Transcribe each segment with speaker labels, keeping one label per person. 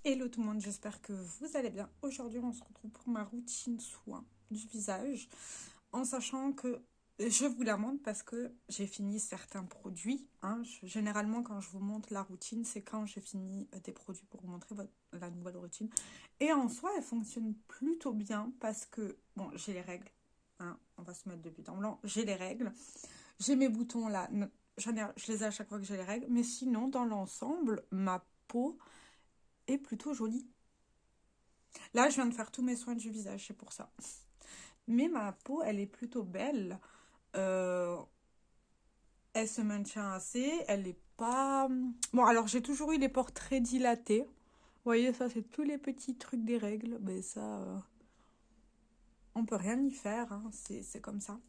Speaker 1: Hello tout le monde, j'espère que vous allez bien. Aujourd'hui, on se retrouve pour ma routine soin du visage, en sachant que je vous la montre parce que j'ai fini certains produits. Généralement, quand je vous montre la routine, c'est quand j'ai fini des produits pour vous montrer la nouvelle routine. Et en soi, elle fonctionne plutôt bien parce que, bon, j'ai les règles. On va se mettre de but en blanc. J'ai les règles. J'ai mes boutons là. Je les ai à chaque fois que j'ai les règles. Mais sinon, dans l'ensemble, ma peau est plutôt jolie. Là, je viens de faire tous mes soins du visage, c'est pour ça. Mais ma peau, elle est plutôt belle. Euh, Elle se maintient assez. Elle est pas... Bon, alors j'ai toujours eu les pores très dilatés. Vous voyez, ça, c'est tous les petits trucs des règles. Mais ça, on peut rien y faire. C'est comme ça.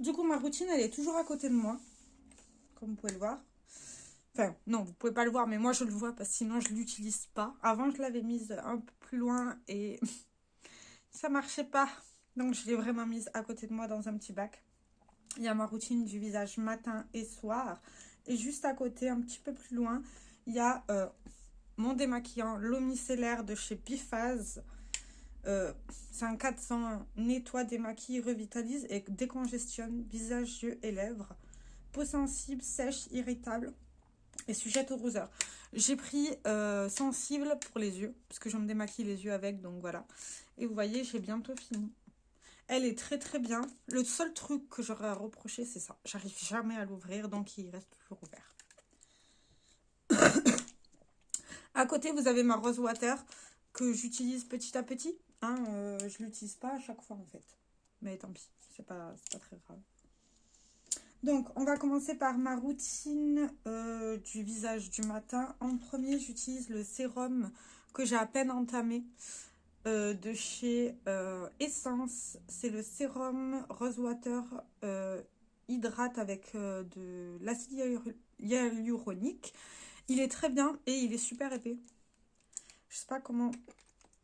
Speaker 1: Du coup, ma routine, elle est toujours à côté de moi. Comme vous pouvez le voir. Enfin, non, vous pouvez pas le voir, mais moi, je le vois parce que sinon, je l'utilise pas. Avant, je l'avais mise un peu plus loin et ça marchait pas. Donc, je l'ai vraiment mise à côté de moi dans un petit bac. Il y a ma routine du visage matin et soir. Et juste à côté, un petit peu plus loin, il y a mon démaquillant, l'eau micellaire de chez Biphase. C'est un 400 nettoie, démaquille, revitalise et décongestionne visage, yeux et lèvres. Peau sensible, sèche, irritable et sujette aux rougeurs. J'ai pris sensible pour les yeux, parce que je me démaquille les yeux avec, donc voilà. Et vous voyez, j'ai bientôt fini. Elle est très très bien. Le seul truc que j'aurais à reprocher, c'est ça. J'arrive jamais à l'ouvrir, donc il reste toujours ouvert. À côté, vous avez ma Rose Water que j'utilise petit à petit. Je l'utilise pas à chaque fois en fait. Mais tant pis, c'est pas très grave. Donc, on va commencer par ma routine du visage du matin. En premier, j'utilise le sérum que j'ai à peine entamé. De chez Essence. C'est le sérum Rose Water hydrate avec de l'acide hyaluronique. Il est très bien et il est super épais. Je sais pas comment...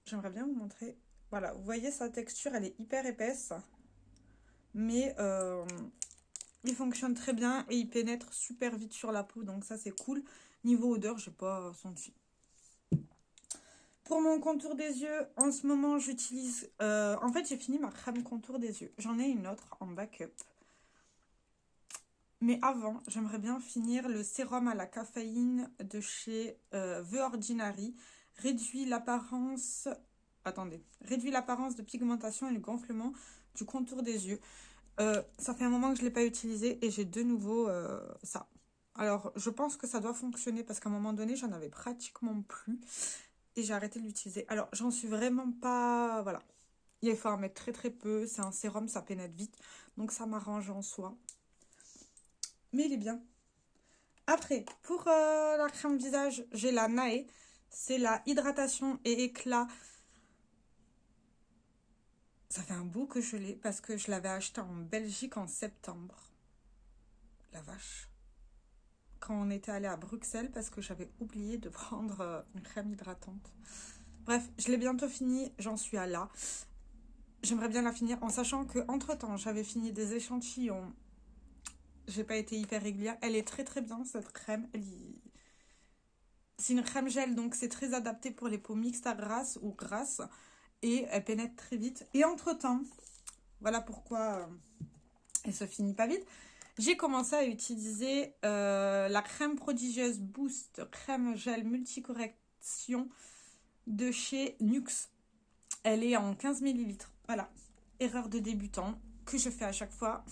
Speaker 1: J'aimerais bien vous montrer. Voilà, vous voyez sa texture, elle est hyper épaisse. Mais il fonctionne très bien et il pénètre super vite sur la peau. Donc ça, c'est cool. Niveau odeur, j'ai pas senti. Pour mon contour des yeux, en ce moment, j'utilise... en fait, j'ai fini ma crème contour des yeux. J'en ai une autre en backup. Mais avant, j'aimerais bien finir le sérum à la caféine de chez The Ordinary. Réduit l'apparence... Attendez. Réduit l'apparence de pigmentation et le gonflement du contour des yeux. Ça fait un moment que je ne l'ai pas utilisé et j'ai de nouveau ça. Alors, je pense que ça doit fonctionner parce qu'à un moment donné, j'en avais pratiquement plus. Et j'ai arrêté de l'utiliser. Alors, j'en suis vraiment pas... Voilà. Il faut en mettre très très peu. C'est un sérum, ça pénètre vite. Donc, ça m'arrange en soi. Mais il est bien. Après, pour la crème visage, j'ai la Nae. C'est la hydratation et éclat. Ça fait un bout que je l'ai parce que je l'avais acheté en Belgique en septembre. La vache. Quand on était allé à Bruxelles parce que j'avais oublié de prendre une crème hydratante. Bref, je l'ai bientôt fini. J'en suis à là. J'aimerais bien la finir en sachant que entre temps j'avais fini des échantillons. J'ai pas été hyper régulière. Elle est très très bien cette crème. C'est une crème gel donc c'est très adapté pour les peaux mixtes à grasses ou grasses. Et elle pénètre très vite. Et entre temps, voilà pourquoi elle se finit pas vite. J'ai commencé à utiliser la crème prodigieuse Boost crème gel multicorrection de chez Nuxe. Elle est en 15 ml. Voilà. Erreur de débutant que je fais à chaque fois.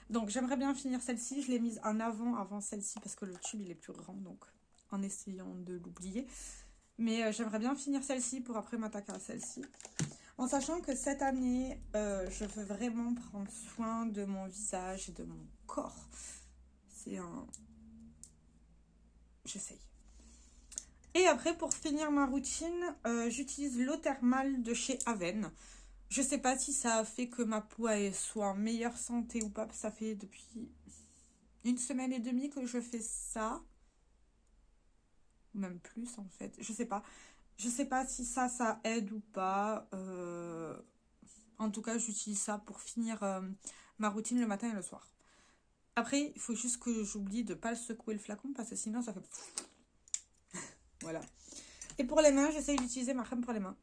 Speaker 1: Donc j'aimerais bien finir celle-ci. Je l'ai mise en avant celle-ci parce que le tube il est plus grand. Donc en essayant de l'oublier. Mais j'aimerais bien finir celle-ci pour après m'attaquer à celle-ci. En sachant que cette année, je veux vraiment prendre soin de mon visage et de mon corps. C'est un... J'essaye. Et après, pour finir ma routine, j'utilise l'eau thermale de chez Aven. Je sais pas si ça a fait que ma peau soit en meilleure santé ou pas. Ça fait depuis 1 semaine et demie que je fais ça. Même plus en fait. Je sais pas. Je sais pas si ça aide ou pas. En tout cas, j'utilise ça pour finir ma routine le matin et le soir. Après, il faut juste que j'oublie de ne pas secouer le flacon parce que sinon ça fait... Voilà. Et pour les mains, j'essaye d'utiliser ma crème pour les mains.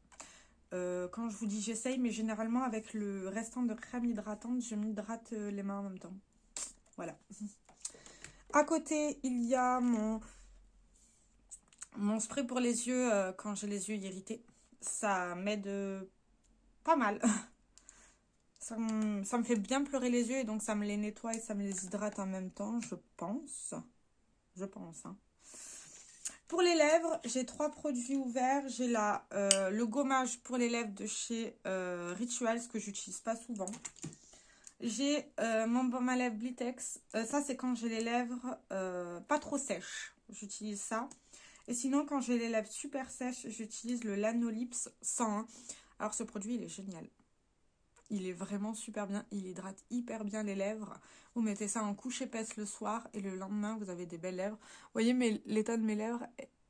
Speaker 1: Quand je vous dis j'essaye, mais généralement avec le restant de crème hydratante, je m'hydrate les mains en même temps. Voilà. À côté, il y a mon spray pour les yeux quand j'ai les yeux irrités. Ça m'aide pas mal. Ça me fait bien pleurer les yeux et donc ça me les nettoie et ça me les hydrate en même temps, je pense. Je pense, hein. Pour les lèvres, j'ai 3 produits ouverts. J'ai le gommage pour les lèvres de chez Rituals que j'utilise pas souvent. J'ai mon baume à lèvres Blitex. Ça, c'est quand j'ai les lèvres pas trop sèches. J'utilise ça. Et sinon, quand j'ai les lèvres super sèches, j'utilise le Lanolips 101. Alors, ce produit, il est génial. Il est vraiment super bien. Il hydrate hyper bien les lèvres. Vous mettez ça en couche épaisse le soir et le lendemain, vous avez des belles lèvres. Vous voyez, l'état de mes lèvres,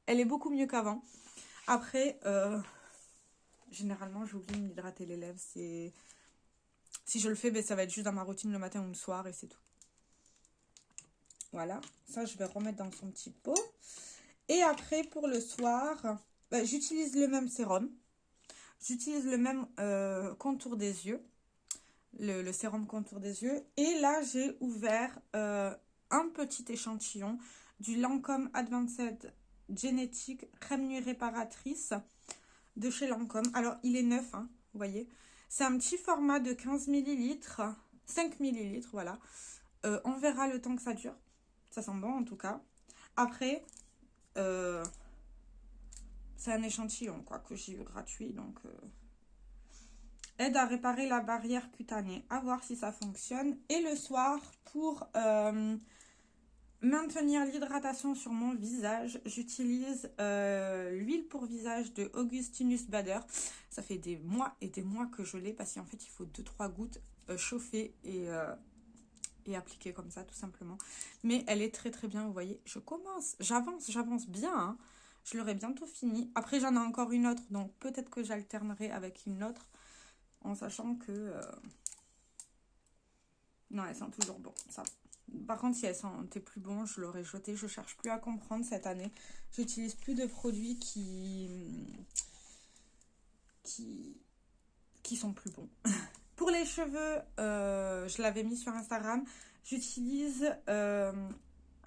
Speaker 1: elle est beaucoup mieux qu'avant. Après, généralement, j'oublie de m'hydrater les lèvres. Si je le fais, ben, ça va être juste dans ma routine le matin ou le soir et c'est tout. Voilà. Ça, je vais remettre dans son petit pot. Et après, pour le soir, ben, j'utilise le même sérum. J'utilise le même contour des yeux. Le sérum contour des yeux. Et là, j'ai ouvert un petit échantillon du Lancôme Advanced Genetic crème nuit réparatrice de chez Lancôme. Alors, il est neuf, hein, vous voyez. C'est un petit format de 15 ml, 5 ml, voilà. On verra le temps que ça dure. Ça sent bon, en tout cas. Après, c'est un échantillon, quoi, que j'ai eu gratuit, donc... aide à réparer la barrière cutanée. À voir si ça fonctionne. Et le soir, pour maintenir l'hydratation sur mon visage, j'utilise l'huile pour visage de Augustinus Bader. Ça fait des mois et des mois que je l'ai parce qu'en fait, il faut 2-3 gouttes chauffer et appliquer comme ça, tout simplement. Mais elle est très très bien, vous voyez. J'avance bien, hein. Je l'aurai bientôt fini. Après, j'en ai encore une autre, donc peut-être que j'alternerai avec une autre. En sachant que... non, elles sentent toujours bon. Ça. Par contre, si elles sentaient plus bon, je l'aurais jeté. Je cherche plus à comprendre cette année. J'utilise plus de produits qui sont plus bons. Pour les cheveux, je l'avais mis sur Instagram. J'utilise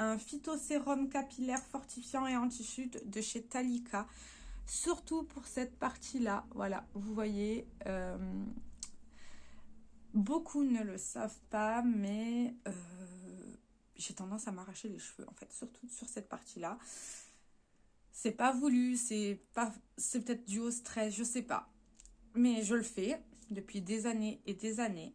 Speaker 1: un phytosérum capillaire fortifiant et anti-chute de chez Talika. Surtout pour cette partie-là. Voilà, vous voyez... beaucoup ne le savent pas, mais j'ai tendance à m'arracher les cheveux, en fait, surtout sur cette partie-là. C'est pas voulu, c'est peut-être dû au stress, je sais pas. Mais je le fais depuis des années et des années.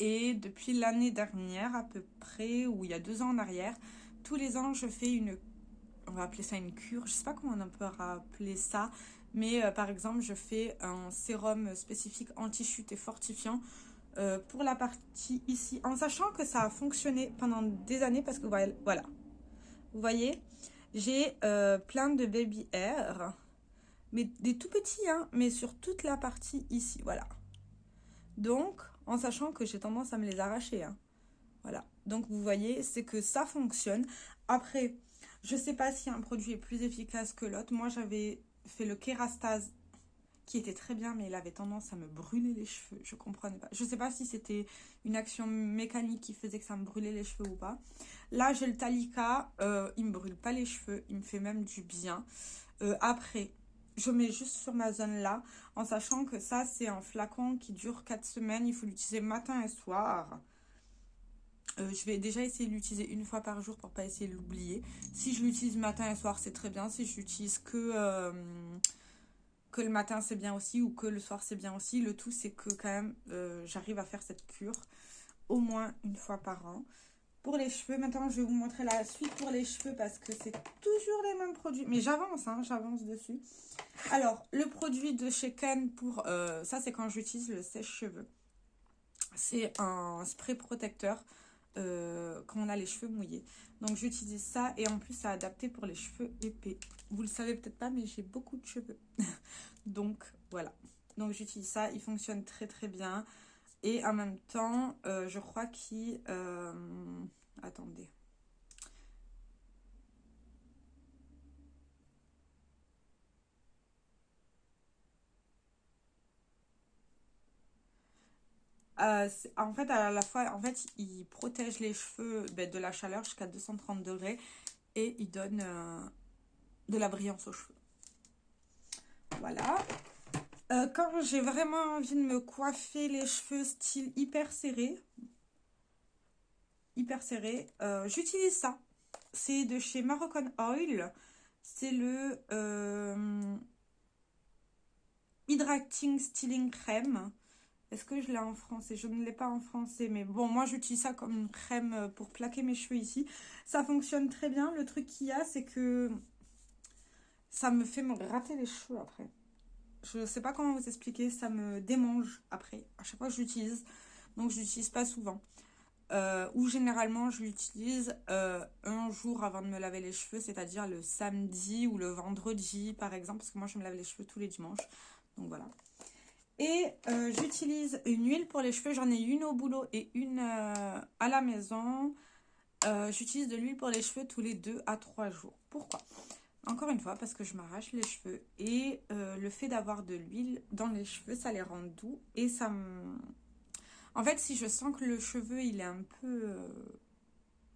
Speaker 1: Et depuis l'année dernière, à peu près, ou il y a 2 ans en arrière, tous les ans, je fais on va appeler ça une cure, je sais pas comment on peut appeler ça, mais par exemple, je fais un sérum spécifique anti-chute et fortifiant pour la partie ici, en sachant que ça a fonctionné pendant des années parce que voilà, vous voyez, j'ai plein de baby hair, mais des tout petits, hein, mais sur toute la partie ici, voilà. Donc, en sachant que j'ai tendance à me les arracher, hein. Voilà. Donc, vous voyez, c'est que ça fonctionne. Après, je sais pas si un produit est plus efficace que l'autre. Moi, j'avais fait le Kerastase qui était très bien, mais il avait tendance à me brûler les cheveux. Je comprenais pas. Je sais pas si c'était une action mécanique qui faisait que ça me brûlait les cheveux ou pas. Là, j'ai le Talika. Il me brûle pas les cheveux. Il me fait même du bien. Après, je mets juste sur ma zone là, en sachant que ça, c'est un flacon qui dure 4 semaines. Il faut l'utiliser matin et soir. Je vais déjà essayer de l'utiliser une fois par jour pour pas essayer de l'oublier. Si je l'utilise matin et soir, c'est très bien. Si je l'utilise que le matin, c'est bien aussi, ou que le soir, c'est bien aussi. Le tout, c'est que quand même, j'arrive à faire cette cure au moins une fois par an. Pour les cheveux, maintenant, je vais vous montrer la suite pour les cheveux parce que c'est toujours les mêmes produits. Mais j'avance, hein, j'avance dessus. Alors, le produit de chez Ken pour... ça, c'est quand j'utilise le sèche-cheveux. C'est un spray protecteur quand on a les cheveux mouillés. Donc, j'utilise ça et en plus, c'est adapté pour les cheveux épais. Vous le savez peut-être pas, mais j'ai beaucoup de cheveux. Donc, voilà. Donc, j'utilise ça. Il fonctionne très, très bien. Et en même temps, je crois qu'il... attendez. En fait, à la fois, en fait, il protège les cheveux de la chaleur jusqu'à 230 degrés et il donne de la brillance aux cheveux. Voilà. Quand j'ai vraiment envie de me coiffer les cheveux style hyper serré, j'utilise ça. C'est de chez Moroccan Oil. C'est le Hydrating Styling Crème. Est-ce que je l'ai en français? Je ne l'ai pas en français, mais bon, moi j'utilise ça comme une crème pour plaquer mes cheveux ici. Ça fonctionne très bien. Le truc qu'il y a, c'est que ça me fait me gratter les cheveux après. Je sais pas comment vous expliquer, ça me démange après, à chaque fois que je l'utilise. Donc je l'utilise pas souvent. Ou généralement je l'utilise un jour avant de me laver les cheveux, c'est-à-dire le samedi ou le vendredi par exemple, parce que moi je me lave les cheveux tous les dimanches. Donc voilà. Et j'utilise une huile pour les cheveux, j'en ai une au boulot et une à la maison. J'utilise de l'huile pour les cheveux tous les 2 à 3 jours. Pourquoi? Encore une fois, parce que je m'arrache les cheveux et le fait d'avoir de l'huile dans les cheveux, ça les rend doux et ça me... En fait, si je sens que le cheveu, il est un peu...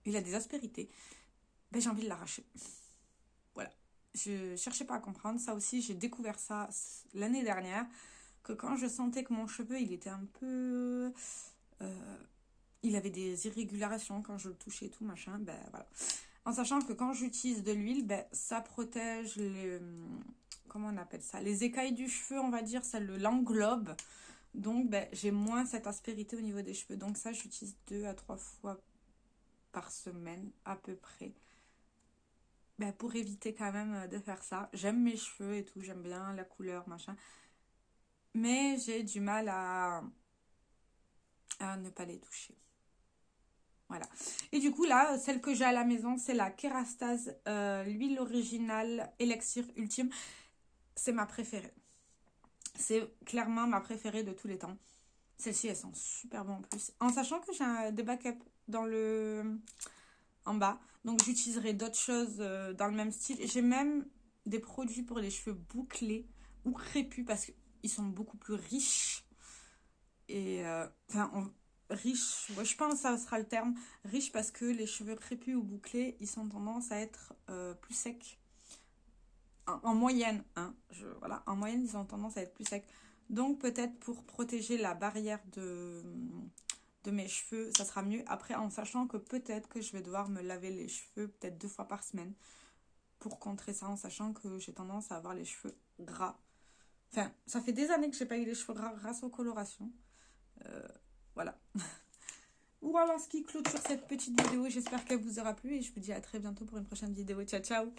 Speaker 1: il a des aspérités, ben, j'ai envie de l'arracher. Voilà. Je cherchais pas à comprendre. Ça aussi, j'ai découvert ça l'année dernière, que quand je sentais que mon cheveu, il était un peu... il avait des irrégularisations quand je le touchais et tout, machin, ben voilà. En sachant que quand j'utilise de l'huile, ben, ça protège les... Comment on appelle ça? Les écailles du cheveu, on va dire, ça l'englobe. Donc, ben, j'ai moins cette aspérité au niveau des cheveux. Donc ça, j'utilise 2 à 3 fois par semaine, à peu près. Ben, pour éviter quand même de faire ça. J'aime mes cheveux et tout, j'aime bien la couleur, machin. Mais j'ai du mal à ne pas les toucher. Voilà. Et du coup, là, celle que j'ai à la maison, c'est la Kerastase, l'huile originale Elixir Ultime. C'est ma préférée. C'est clairement ma préférée de tous les temps. Celle-ci, elle sent super bon en plus. En sachant que j'ai des backups en bas. Donc, j'utiliserai d'autres choses dans le même style. J'ai même des produits pour les cheveux bouclés ou crépus parce qu'ils sont beaucoup plus riches. Et, riche, ouais, je pense que ça sera le terme. Riche parce que les cheveux crépus ou bouclés, ils ont tendance à être plus secs. En moyenne, hein, voilà, en moyenne, ils ont tendance à être plus secs. Donc, peut-être pour protéger la barrière de mes cheveux, ça sera mieux. Après, en sachant que peut-être que je vais devoir me laver les cheveux peut-être 2 fois par semaine pour contrer ça, en sachant que j'ai tendance à avoir les cheveux gras. Enfin, ça fait des années que j'ai pas eu les cheveux gras grâce aux colorations. Voilà. Voilà ce qui clôture cette petite vidéo. J'espère qu'elle vous aura plu et je vous dis à très bientôt pour une prochaine vidéo. Ciao, ciao!